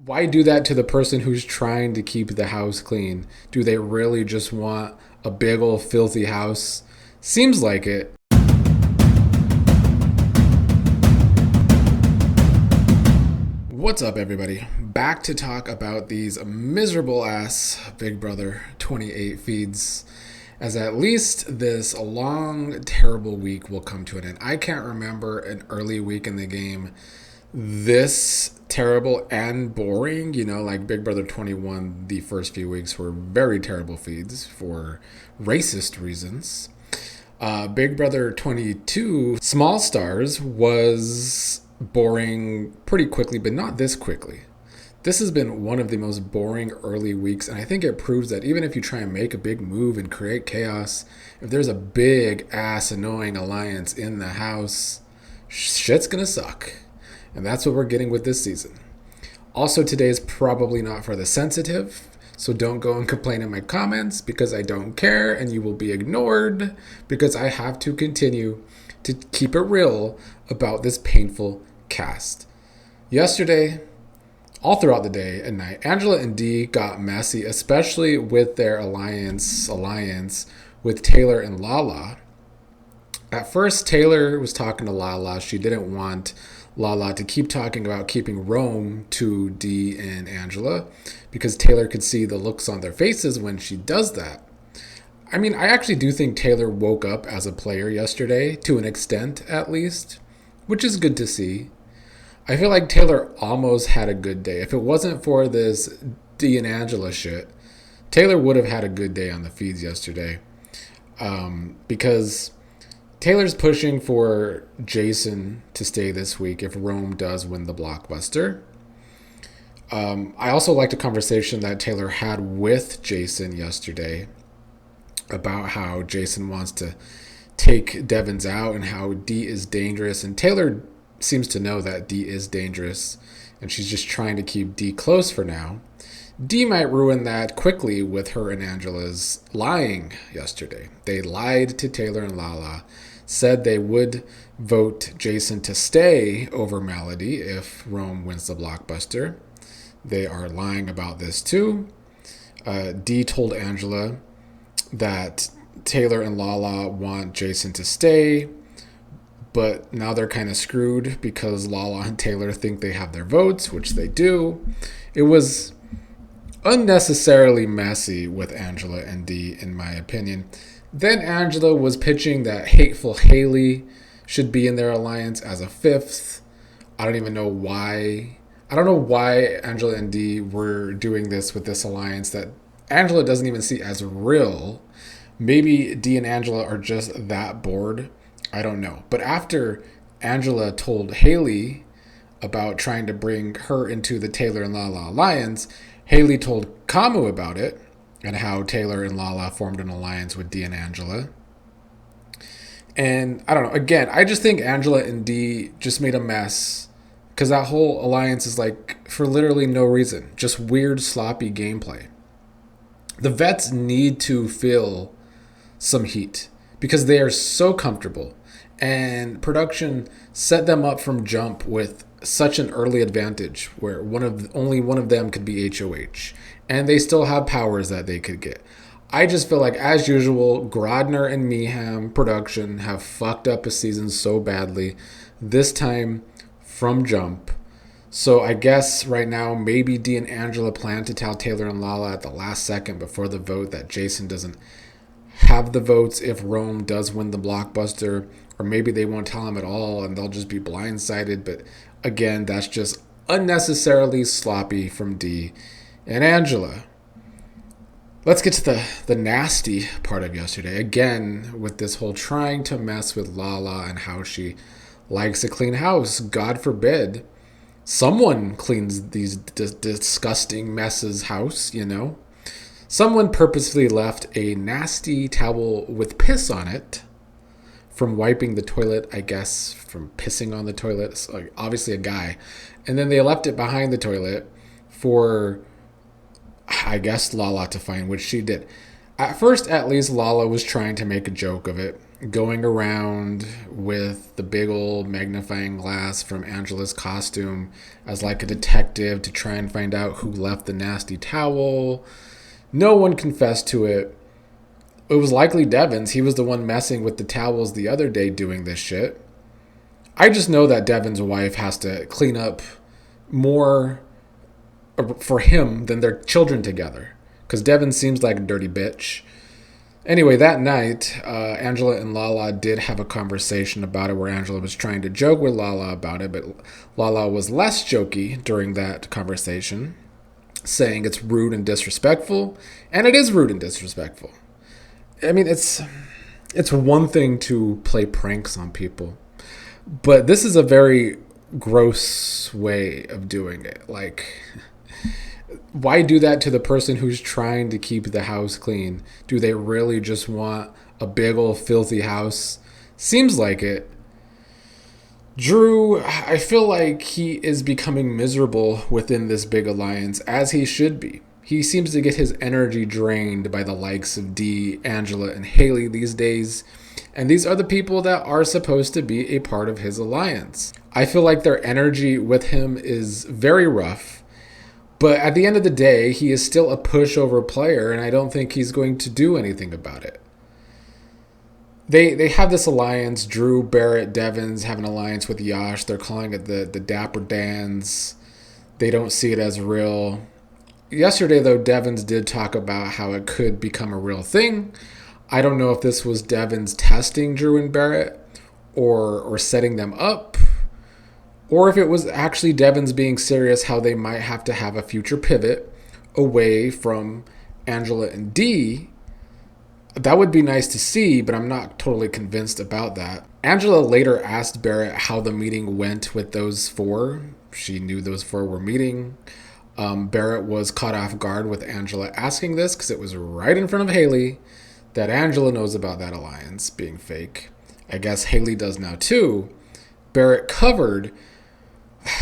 Why do that to the person who's trying to keep the house clean? Do they really just want a big old filthy house? Seems like it. What's up, everybody? Back to talk about these miserable ass Big Brother 28 feeds, as at least this long, terrible week will come to an end. I can't remember an early week in the game this terrible and boring. Like Big Brother 21, the first few weeks were very terrible feeds for racist reasons. Big Brother 22, Small Stars, was boring pretty quickly, but not this quickly. This has been one of the most boring early weeks, and I think it proves that even if you try and make a big move and create chaos, if there's a big ass annoying alliance in the house, shit's gonna suck. And that's what we're getting with this season. Also, today is probably not for the sensitive, so don't go and complain in my comments because I don't care and you will be ignored because I have to continue to keep it real about this painful cast. Yesterday, all throughout the day and night, Angela and Dee got messy, especially with their alliance with Taylor and Lala. At first, Taylor was talking to Lala. She didn't want Lala to keep talking about keeping Rome to Dee and Angela because Taylor could see the looks on their faces when she does that. I mean, I actually do think Taylor woke up as a player yesterday, to an extent at least, which is good to see. I feel like Taylor almost had a good day. If it wasn't for this Dee and Angela shit, Taylor would have had a good day on the feeds yesterday. Because Taylor's pushing for Jason to stay this week if Rome does win the blockbuster. I also liked a conversation that Taylor had with Jason yesterday about how Jason wants to take Devins out and how Dee is dangerous. And Taylor seems to know that Dee is dangerous, and she's just trying to keep Dee close for now. Dee might ruin that quickly with her and Angela's lying yesterday. They lied to Taylor and Lala, said they would vote Jason to stay over Melody if Rome wins the blockbuster. They are lying about this too. Dee told Angela that Taylor and Lala want Jason to stay, but now they're kind of screwed because Lala and Taylor think they have their votes, which they do. It was unnecessarily messy with Angela and Dee, in my opinion. Then Angela was pitching that hateful Haley should be in their alliance as a fifth. I don't even know why. I don't know why Angela and Dee were doing this with this alliance that Angela doesn't even see as real. Maybe Dee and Angela are just that bored. I don't know. But after Angela told Haley about trying to bring her into the Taylor and Lala alliance, Haley told Kamu about it and how Taylor and Lala formed an alliance with Dee and Angela. And I don't know. Again, I just think Angela and Dee just made a mess because that whole alliance is like for literally no reason. Just weird, sloppy gameplay. The vets need to feel some heat because they are so comfortable, and production set them up from jump with such an early advantage where only one of them could be HOH, and they still have powers that they could get. I just feel like, as usual, Grodner and Meeham production have fucked up a season so badly, this time from jump. So I guess right now maybe Dee and Angela plan to tell Taylor and Lala at the last second before the vote that Jason doesn't have the votes if Rome does win the blockbuster, or maybe they won't tell him at all and they'll just be blindsided. But again, that's just unnecessarily sloppy from Dee and Angela. Let's get to the nasty part of yesterday. Again, with this whole trying to mess with Lala and how she likes a clean house. God forbid someone cleans these disgusting messes house, Someone purposely left a nasty towel with piss on it from wiping the toilet, I guess, from pissing on the toilet. So obviously a guy. And then they left it behind the toilet for, I guess, Lala to find, which she did. At first, at least, Lala was trying to make a joke of it. going around with the big old magnifying glass from Angela's costume as like a detective to try and find out who left the nasty towel. No one confessed to it. It was likely Devon's. He was the one messing with the towels the other day doing this shit. I just know that Devon's wife has to clean up more for him than their children together. Because Devon seems like a dirty bitch. Anyway, that night, Angela and Lala did have a conversation about it where Angela was trying to joke with Lala about it, but Lala was less jokey during that conversation, saying it's rude and disrespectful, and it is rude and disrespectful. I mean, it's one thing to play pranks on people, but this is a very gross way of doing it. Like, why do that to the person who's trying to keep the house clean? Do they really just want a big old filthy house? Seems like it. Drew, I feel like he is becoming miserable within this big alliance, as he should be. He seems to get his energy drained by the likes of Dee, Angela, and Haley these days. And these are the people that are supposed to be a part of his alliance. I feel like their energy with him is very rough. But at the end of the day, he is still a pushover player, and I don't think he's going to do anything about it. They have this alliance. Drew, Barrett, Devons have an alliance with Yash. They're calling it the Dapper Dans. They don't see it as real. Yesterday, though, Devons did talk about how it could become a real thing. I don't know if this was Devons testing Drew and Barrett or setting them up, or if it was actually Devons being serious how they might have to have a future pivot away from Angela and Dee. That would be nice to see, but I'm not totally convinced about that. Angela later asked Barrett how the meeting went with those four. She knew those four were meeting. Barrett was caught off guard with Angela asking this because it was right in front of Haley that Angela knows about that alliance being fake. I guess Haley does now too. Barrett covered.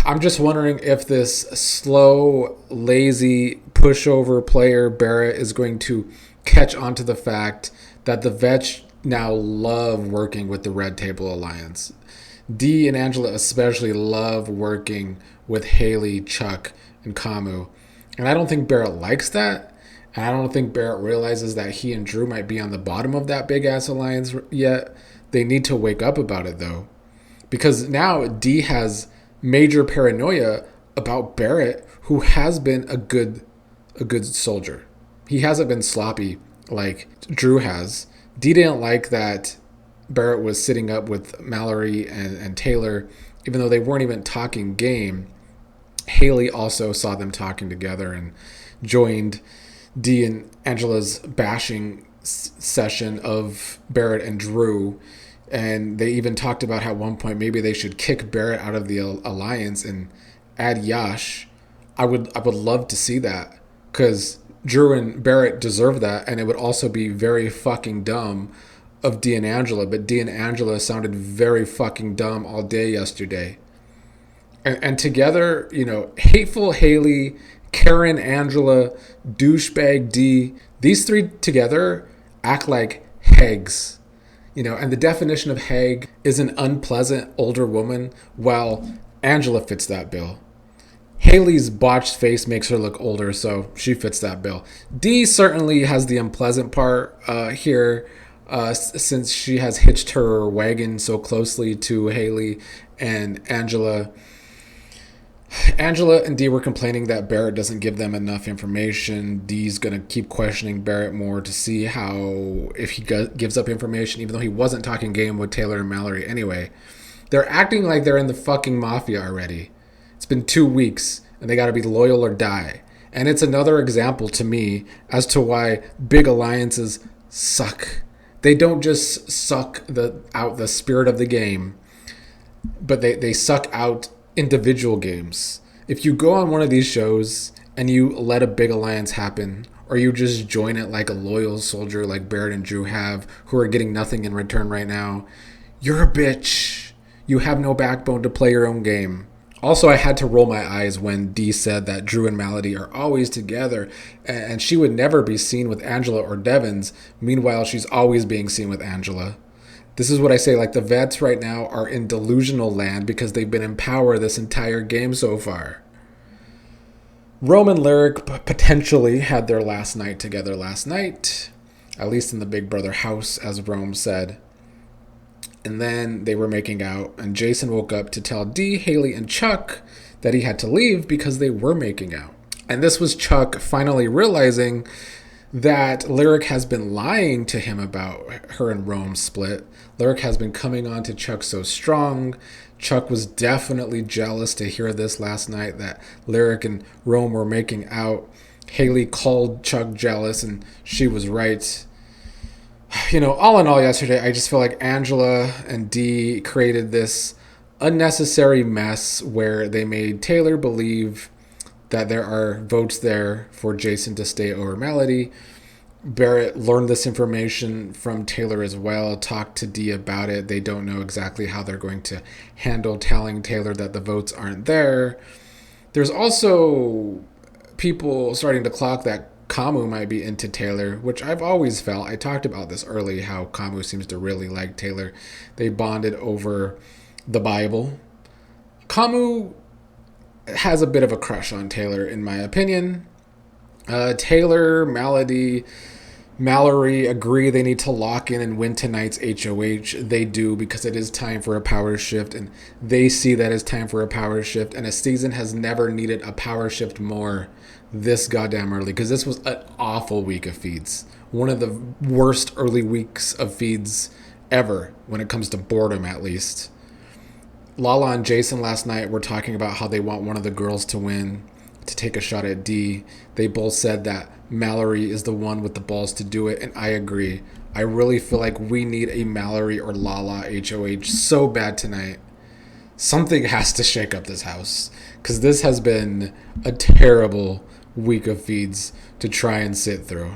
I'm just wondering if this slow, lazy, pushover player Barrett is going to catch on to the fact that the vets now love working with the Red Table Alliance. Dee and Angela especially love working with Haley, Chuk, and Kamu. And I don't think Barrett likes that. And I don't think Barrett realizes that he and Drew might be on the bottom of that big-ass alliance yet. They need to wake up about it, though. Because now Dee has major paranoia about Barrett, who has been a good soldier. He hasn't been sloppy like Drew has. Dee didn't like that Barrett was sitting up with Mallory and Taylor, even though they weren't even talking game. Haley also saw them talking together and joined Dee and Angela's bashing session of Barrett and Drew. And they even talked about how at one point maybe they should kick Barrett out of the alliance and add Yash. I would love to see that, because Drew and Barrett deserve that, and it would also be very fucking dumb of Dee and Angela. But Dee and Angela sounded very fucking dumb all day yesterday. And together, hateful Haley, Karen, Angela, douchebag Dee, these three together act like hags. And the definition of hag is an unpleasant older woman. Well, Angela fits that bill. Haley's botched face makes her look older, so she fits that bill. Dee certainly has the unpleasant part here, since she has hitched her wagon so closely to Haley and Angela. Angela and Dee were complaining that Barrett doesn't give them enough information. Dee's going to keep questioning Barrett more to see if he gives up information, even though he wasn't talking game with Taylor and Mallory anyway. They're acting like they're in the fucking mafia already. It's been 2 weeks, and they got to be loyal or die. And it's another example to me as to why big alliances suck. They don't just suck out the spirit of the game, but they suck out individual games. If you go on one of these shows and you let a big alliance happen, or you just join it like a loyal soldier like Barrett and Drew have, who are getting nothing in return right now, you're a bitch. You have no backbone to play your own game. Also, I had to roll my eyes when Dee said that Drew and Mallory are always together and she would never be seen with Angela or Devons. Meanwhile, she's always being seen with Angela. This is what I say, like the vets right now are in delusional land because they've been in power this entire game so far. Rome and Lyric potentially had their last night together last night, at least in the Big Brother house, as Rome said. And then they were making out, and Jason woke up to tell Dee, Haley, and Chuk that he had to leave because they were making out. And this was Chuk finally realizing that Lyric has been lying to him about her and Rome's split. Lyric has been coming on to Chuk so strong. Chuk was definitely jealous to hear this last night, that Lyric and Rome were making out. Haley called Chuk jealous, and she was right. You know, all in all, yesterday, I just feel like Angela and Dee created this unnecessary mess where they made Taylor believe that there are votes there for Jason to stay over Melody. Barrett learned this information from Taylor as well, talked to Dee about it. They don't know exactly how they're going to handle telling Taylor that the votes aren't there. There's also people starting to clock that Kamu might be into Taylor, which I've always felt. I talked about this early, how Kamu seems to really like Taylor. They bonded over the Bible. Kamu has a bit of a crush on Taylor, in my opinion. Taylor, Mallory agree they need to lock in and win tonight's HOH. They do, because it is time for a power shift, and they see that it's time for a power shift, and a season has never needed a power shift more this goddamn early, because this was an awful week of feeds. One of the worst early weeks of feeds ever, when it comes to boredom at least. Lala and Jason last night were talking about how they want one of the girls to win, to take a shot at Dee. They both said that Mallory is the one with the balls to do it, and I agree. I really feel like we need a Mallory or Lala HOH so bad tonight. Something has to shake up this house, because this has been a terrible week of feeds to try and sit through.